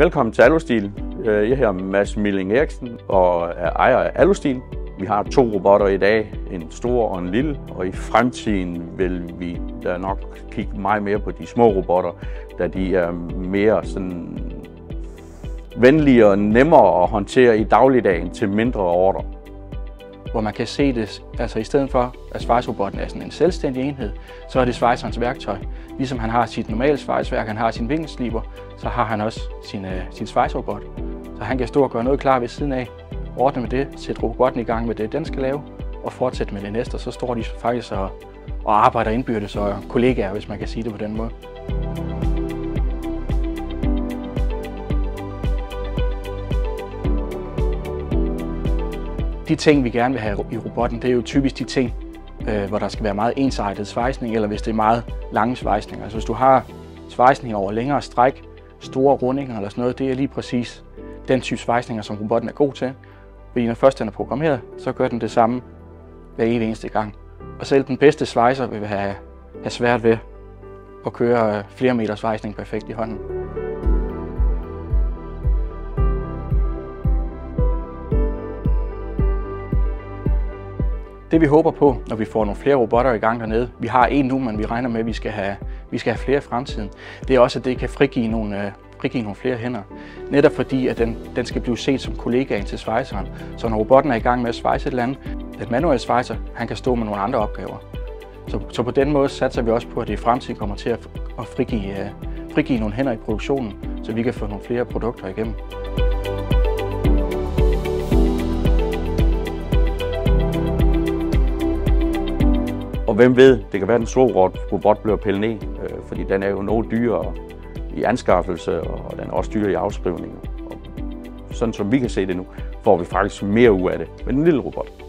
Velkommen til Alustil. Jeg hedder Mads Milling Eriksen og er ejer af Alustil. Vi har 2 robotter i dag, en stor og en lille, og i fremtiden vil vi da nok kigge meget mere på de små robotter, da de er mere sådan venlige og nemmere at håndtere i dagligdagen til mindre ordrer. Hvor man kan se det, altså i stedet for at svejserobotten er sådan en selvstændig enhed, så er det svejserens værktøj. Ligesom han har sit normale svejsværk, han har sin vinkelsliber, så har han også sin svejserobot. Så han kan stå og gøre noget klar ved siden af, ordne med det, sætte robotten i gang med det, den skal lave, og fortsætte med det næste. Og så står de faktisk og arbejder indbyrdes og kollegaer, hvis man kan sige det på den måde. De ting, vi gerne vil have i robotten, det er jo typisk de ting, hvor der skal være meget ensartet svejsning, eller hvis det er meget lange svejsninger. Altså hvis du har svejsning over længere stræk, store rundinger eller sådan noget, det er lige præcis den type svejsninger, som robotten er god til. Fordi når først den er programmeret, så gør den det samme hver eneste gang. Og selv den bedste svejser vil have svært ved at køre flere meter svejsning perfekt i hånden. Det vi håber på, når vi får nogle flere robotter i gang dernede, vi har en nu, men vi regner med, at vi skal have flere i fremtiden, det er også, at det kan frigive nogle flere hænder. Netop fordi, at den skal blive set som kollegaen til svejseren. Så når robotten er i gang med at svejse et eller andet, den manuelle svejser, han kan stå med nogle andre opgaver. Så på den måde satser vi også på, at det i fremtiden kommer til at frigive nogle hænder i produktionen, så vi kan få nogle flere produkter igennem. Og hvem ved, det kan være, at den store robot bliver pillet ned, fordi den er jo noget dyrere i anskaffelse, og den er også dyrere i afskrivning. Og sådan som vi kan se det nu, får vi faktisk mere ud af det med den lille robot.